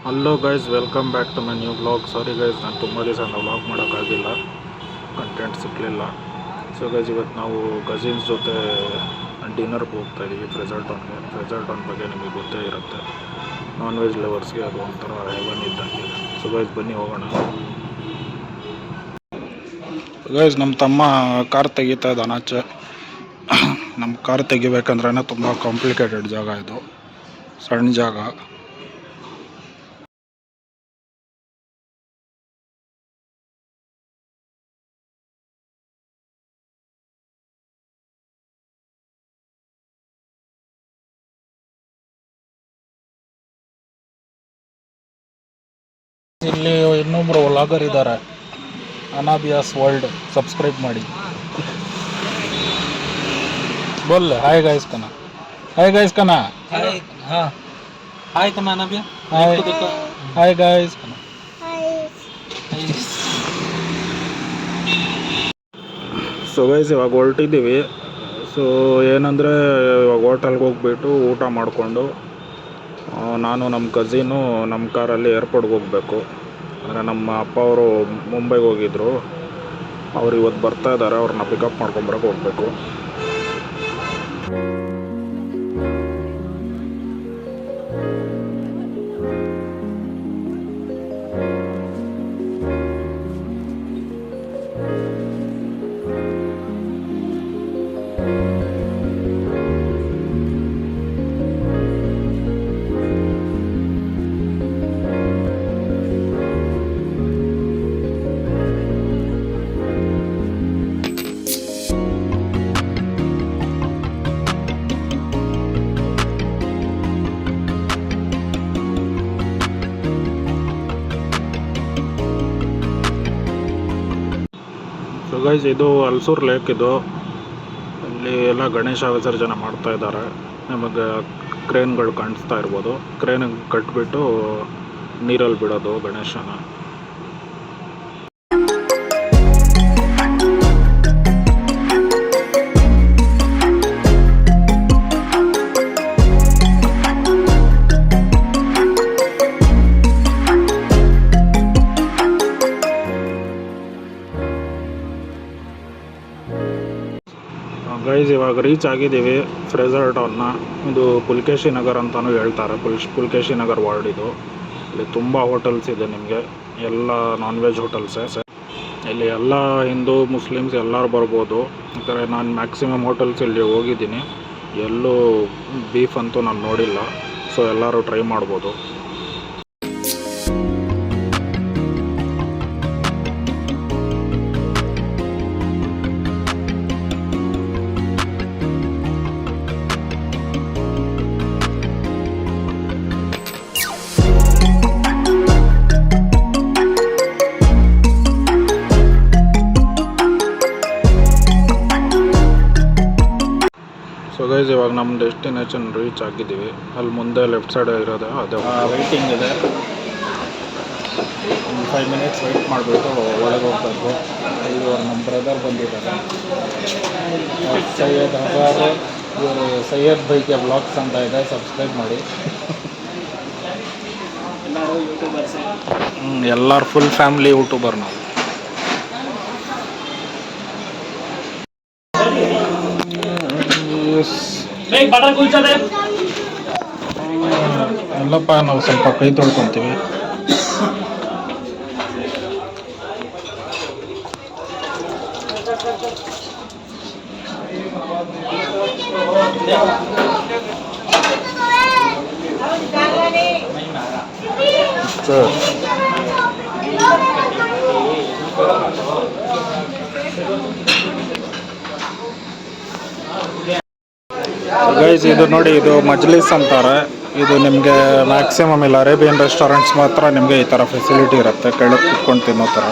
Hello guys, welcome back to my new blog. Sorry guys, ನಾನು ತುಂಬ ದಿವಸ vlog ಮಾಡೋಕ್ಕಾಗಿಲ್ಲ, ಕಂಟೆಂಟ್ ಸಿಕ್ಕಲಿಲ್ಲ. ಸೊ ಗೈಸ್, ಇವತ್ತು ನಾವು ಕಸಿನ್ಸ್ ಜೊತೆ ಡಿನ್ನರ್ಗೆ ಹೋಗ್ತಾಯಿದ್ದೀವಿ ಫ್ರೆಜರ್ಟೌನ್ ಬಗ್ಗೆ ನಿಮಗೆ ಗೊತ್ತೇ ಇರುತ್ತೆ. ನಾನ್ ವೆಜ್ ಲವರ್ಸ್ಗೆ ಅದು ಒಂಥರ ಹೆವನ್ ಇದ್ದಂಗೆ. ಸೊ ಗೈಸ್, ಬನ್ನಿ ಹೋಗೋಣ. ಗೈಸ್, ನಮ್ಮ ತಮ್ಮ ಕಾರ್ ತೆಗಿತಾ ಇದ್ದಾನೆ ಆಚೆ. ನಮ್ಮ ಕಾರ್ ತೆಗಿಬೇಕಂದ್ರೆ ತುಂಬ ಕಾಂಪ್ಲಿಕೇಟೆಡ್ ಜಾಗ ಇದು, ಸಣ್ಣ ಜಾಗ. ಇಲ್ಲಿ ಇನ್ನೊಬ್ರು ವ್ಲಾಗರ್ ಇದ್ದಾರೆ, ಅನಾಬಿಯಾಸ್ ವರ್ಲ್ಡ್, ಸಬ್ಸ್ಕ್ರೈಬ್ ಮಾಡಿ. बोल हाय गाइस कना, हाय गाइस कना, हाय. हाँ, हाय कना अनाबिया, हाय हाय गाइस कना, हाय. ಸೊ ಗೈಸ್, ಇವಾಗ ಹೊರಟಿದ್ದೀವಿ. ಸೊ ಏನಂದರೆ, ಇವಾಗ ಹೋಟೆಲ್ಗೆ ಹೋಗ್ಬಿಟ್ಟು ಊಟ ಮಾಡಿಕೊಂಡು ನಾನು ನಮ್ಮ ಕಝಿನು ನಮ್ಮ ಕಾರಲ್ಲಿ ಏರ್ಪೋರ್ಟ್ಗೆ ಹೋಗಬೇಕು. ಅಂದರೆ ನಮ್ಮ ಅಪ್ಪ ಅವರು ಮುಂಬೈಗೆ ಹೋಗಿದ್ದರು, ಅವ್ರು ಇವತ್ತು ಬರ್ತಾ ಇದ್ದಾರೆ. ಅವ್ರನ್ನ ಪಿಕಪ್ ಮಾಡ್ಕೊಂಬರಕ್ಕೆ ಹೋಗಬೇಕು. ಸೊ ಗೈಸ್, ಇದು ಹಲ್ಸೂರು ಲೇಕ್. ಇದು ಇಲ್ಲಿ ಎಲ್ಲ ಗಣೇಶ ವಿಸರ್ಜನೆ ಮಾಡ್ತಾ ಇದ್ದಾರೆ. ನಿಮಗೆ ಕ್ರೇನ್ಗಳು ಕಾಣಿಸ್ತಾ ಇರ್ಬೋದು. ಕ್ರೇನಿಗೆ ಕಟ್ಬಿಟ್ಟು ನೀರಲ್ಲಿ ಬಿಡೋದು ಗಣೇಶನ. ಗೈಸ್, ಇವಾಗ ರೀಚ್ ಆಗಿದ್ದೀವಿ ಫ್ರೆಜರ್ಟೌನ್ನ. ಇದು ಪುಲ್ಕೇಶಿ ನಗರ್ ಅಂತಲೂ ಹೇಳ್ತಾರೆ, ಪುಲ್ಕೇಶಿ ನಗರ್ ವಾರ್ಡ್ ಇದು. ಇಲ್ಲಿ ತುಂಬ ಹೋಟೆಲ್ಸ್ ಇದೆ ನಿಮಗೆ, ಎಲ್ಲ ನಾನ್ ವೆಜ್ ಹೋಟೆಲ್ಸೇ. ಇಲ್ಲಿ ಎಲ್ಲ ಹಿಂದೂ ಮುಸ್ಲಿಮ್ಸ್ ಎಲ್ಲರೂ ಬರ್ಬೋದು. ಯಾಕಂದರೆ ನಾನು ಮ್ಯಾಕ್ಸಿಮಮ್ ಹೋಟೆಲ್ಸ್ ಇಲ್ಲಿ ಹೋಗಿದ್ದೀನಿ, ಎಲ್ಲೂ ಬೀಫ್ ಅಂತೂ ನಾನು ನೋಡಿಲ್ಲ. ಸೊ ಎಲ್ಲರೂ ಟ್ರೈ ಮಾಡ್ಬೋದು. ಸೊ ಗೈಸ್, ಇವಾಗ ನಮ್ಮ ಡೆಸ್ಟಿನೇಷನ್ ರೀಚ್ ಆಗಿದ್ದೀವಿ. ಅಲ್ಲಿ ಮುಂದೆ ಲೆಫ್ಟ್ ಸೈಡ್ ಇರೋದು ಅದೇ ವೆಯ್ಟಿಂಗ್ ಇದೆ. ಒಂದು 5 ಮಿನಿಟ್ಸ್ ವೆಯ್ಟ್ ಮಾಡಿಬಿಟ್ಟು ಒಳಗೆ ಹೋಗ್ಬೇಕು. ಇವರು ನಮ್ಮ ಬ್ರದರ್ ಬಂದಿದ್ದಾರೆ, ಸೈಯದ್ ಹಜಾರ್. ಇವರು ಸೈಯದ್ ಬೈಕೆ ಬ್ಲಾಗ್ಸ್ ಅಂತ ಇದೆ, ಸಬ್ಸ್ಕ್ರೈಬ್ ಮಾಡಿ. ಎಲ್ಲರೂ ಫುಲ್ ಫ್ಯಾಮಿಲಿ ಯೂಟ್ಯೂಬರ್ ನಾವು. ಎಲ್ಲಪ್ಪ, ನಾವು ಸ್ವಲ್ಪ ಕೈ ತೊಳ್ಕೊತೀವಿ. ಗೈಸ್, ಇದು ನೋಡಿ, ಇದು ಮಜ್ಲಿಸ್ ಅಂತಾರೆ. ಇದು ನಿಮಗೆ ಮ್ಯಾಕ್ಸಿಮಮ್ ಇಲ್ಲ ಅರೇಬಿಯನ್ ರೆಸ್ಟೋರೆಂಟ್ಸ್ ಮಾತ್ರ ನಿಮಗೆ ಈ ಥರ ಫೆಸಿಲಿಟಿ ಇರುತ್ತೆ, ಕೆಳಗೆ ಕುತ್ಕೊಂಡು ತಿನ್ನೋ ಥರ.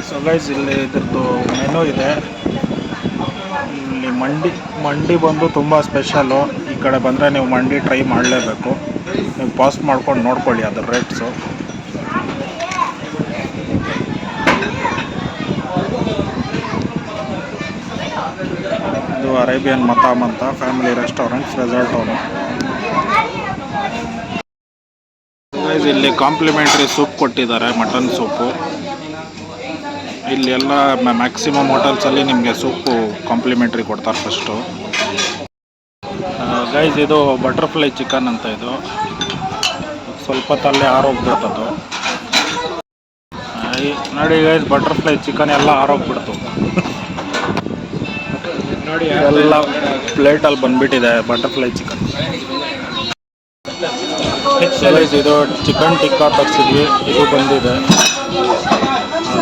ಸೊ ಗೈಸ್, ಇಲ್ಲಿ ಇದ್ರದ್ದು ಮೆನು ಇದೆ. ಇಲ್ಲಿ ಮಂಡಿ ಬಂದು ತುಂಬ ಸ್ಪೆಷಲು. ಈ ಕಡೆ ಬಂದರೆ ನೀವು ಮಂಡಿ ಟ್ರೈ ಮಾಡಲೇಬೇಕು. ನೀವು ಪಾಸ್ ಮಾಡ್ಕೊಂಡು ನೋಡ್ಕೊಳ್ಳಿ ಅದ್ರ ರೇಟ್ಸು. ಇದು ಅರೇಬಿಯನ್ ಮತಾಮ್ ಅಂತ ಫ್ಯಾಮಿಲಿ ರೆಸ್ಟೋರೆಂಟ್ ಫ್ರೆಜರ್ಟೌನು. ಗೈಸ್ ಇಲ್ಲಿ ಕಾಂಪ್ಲಿಮೆಂಟ್ರಿ ಸೂಪ್ ಕೊಟ್ಟಿದ್ದಾರೆ, ಮಟನ್ ಸೂಪು. ಇಲ್ಲಿ ಎಲ್ಲ ಮ್ಯಾಕ್ಸಿಮಮ್ ಹೋಟೆಲ್ಸಲ್ಲಿ ನಿಮಗೆ ಸೂಪು ಕಾಂಪ್ಲಿಮೆಂಟ್ರಿ ಕೊಡ್ತಾರೆ ಫಸ್ಟು. ಗೈಸ್ ಇದು ಬಟರ್ಫ್ಲೈ ಚಿಕನ್ ಅಂತ. ಇದು ಸ್ವಲ್ಪ ತಲ್ಲೇ ಆರೋಗ್ಬಿಡ್ತದ್ದು ನೋಡಿ ಗೈಸ್. ಬಟರ್ಫ್ಲೈ ಚಿಕನ್ ಎಲ್ಲ ಆರೋಗ್ಬಿಡ್ತು ನೋಡಿ. ಎಲ್ಲ ಪ್ಲೇಟಲ್ಲಿ ಬಂದ್ಬಿಟ್ಟಿದೆ ಬಟರ್ಫ್ಲೈ ಚಿಕನ್. ಗೈಸ್ ಇದು ಚಿಕನ್ ಟಿಕ್ಕಾ ತರಿಸಿದ್ವಿ, ಇದು ಬಂದಿದೆ.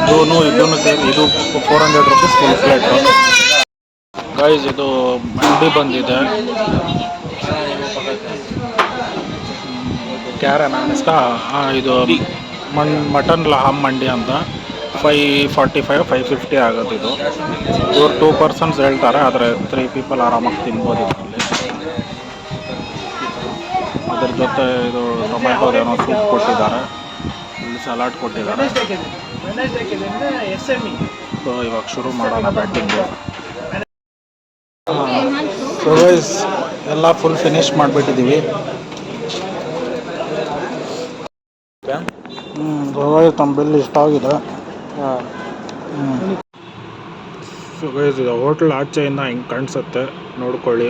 ಇದೂ ಸೇರಿ ಇದು 400 ರುಪೀಸ್ ಫುಲ್ ಪ್ಲೇಟು. ಗೈಸ್ ಇದು ಮಂಡಿ ಬಂದಿದೆ, ಇದು ಮಟನ್ ಲಹಾಮ್ ಮಂಡಿ ಅಂತ. 545 550 ಆಗುತ್ತೆ ಇದು. ಇವ್ರು 2 ಪರ್ಸನ್ಸ್ ಹೇಳ್ತಾರೆ, ಆದರೆ 3 ಪೀಪಲ್ ಆರಾಮಾಗಿ ತಿನ್ಬೋದು ಇದರಲ್ಲಿ. ಅದ್ರ ಜೊತೆ ಇದು ಟೊಮೆಟೋದೇನೋ ಸೂಪ್ ಕೊಟ್ಟಿದ್ದಾರೆ, ಇಲ್ಲಿ ಸಲಾಡ್ ಕೊಟ್ಟಿದ್ದಾರೆ. ಸೊ ಇವಾಗ ಶುರು ಮಾಡೋಣ ಬ್ಯಾಟಿಂಗು. ಸೊ ಗೈಸ್ ಎಲ್ಲ ಫುಲ್ ಫಿನಿಶ್ ಮಾಡಿಬಿಟ್ಟಿದ್ದೀವಿ. ತಮ್ಮ ಬಿಲ್ ಇಷ್ಟ ಆಗಿದೆ. ಸೊ ಗೈಸ್ ಇದು ಹೋಟ್ಲ್ ಆಚೆಯಿಂದ ಹಿಂಗೆ ಕಾಣಿಸುತ್ತೆ, ನೋಡ್ಕೊಳ್ಳಿ,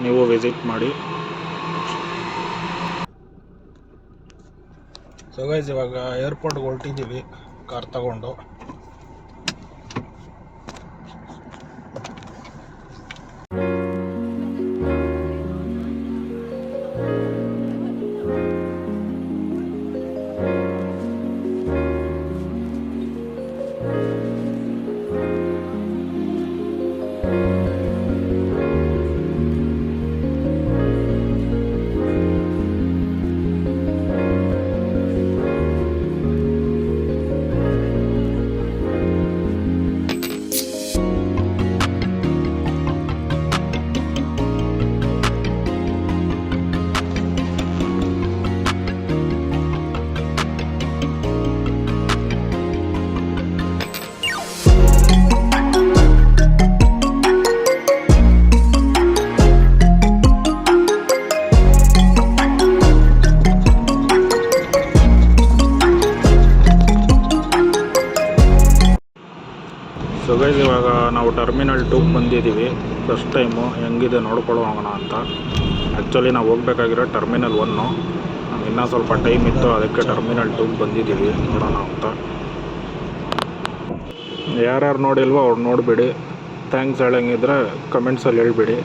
ನೀವು ವಿಸಿಟ್ ಮಾಡಿ. ಸೊ ಗೈಸ್ ಇವಾಗ ಏರ್ಪೋರ್ಟ್ಗೆ ಹೊರಟಿದ್ದೀವಿ ಕಾರ್ ತಗೊಂಡು. ಸೊ ಗೈಸ್ ಇವಾಗ ನಾವು ಟರ್ಮಿನಲ್ 2 ಬಂದಿದ್ದೀವಿ. ಫಸ್ಟ್ ಟೈಮು ಹೆಂಗಿದೆ ನೋಡ್ಕೊಳ್ಳೋಣ ಅಂತ. ಆ್ಯಕ್ಚುಲಿ ನಾವು ಹೋಗ್ಬೇಕಾಗಿರೋ ಟರ್ಮಿನಲ್ 1. ನಮ್ಗೆ ಇನ್ನೂ ಸ್ವಲ್ಪ ಟೈಮ್ ಇತ್ತು, ಅದಕ್ಕೆ ಟರ್ಮಿನಲ್ 2 ಬಂದಿದ್ದೀವಿ, ನೋಡೋಣ ಅಂತ. ಯಾರ್ಯಾರು ನೋಡಿಲ್ವೋ ಅವ್ರು ನೋಡಿಬಿಡಿ. ಥ್ಯಾಂಕ್ಸ್ ಹೇಳಂಗಿದ್ರೆ ಕಮೆಂಟ್ಸಲ್ಲಿ ಹೇಳ್ಬಿಡಿ.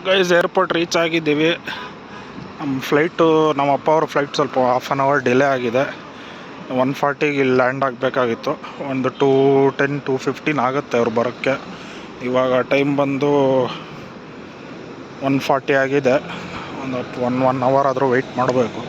ಗೈಸ್ ಏರ್ಪೋರ್ಟ್ ರೀಚ್ ಆಗಿದ್ದೀವಿ. ನಮ್ಮ ಫ್ಲೈಟು, ನಮ್ಮ ಅಪ್ಪ ಅವ್ರ ಫ್ಲೈಟ್ ಸ್ವಲ್ಪ 1/2 hour ಡಿಲೇ ಆಗಿದೆ. 1:40ಗೆ ಇಲ್ಲಿ ಲ್ಯಾಂಡ್ ಆಗಬೇಕಾಗಿತ್ತು. ಒಂದು 2:10 2:15 ಆಗುತ್ತೆ ಅವ್ರು ಬರೋಕ್ಕೆ. ಇವಾಗ ಟೈಮ್ ಬಂದು 1:40 ಆಗಿದೆ. ಒಂದು 1 hour ಆದರೂ ವೆಯ್ಟ್ ಮಾಡಬೇಕು.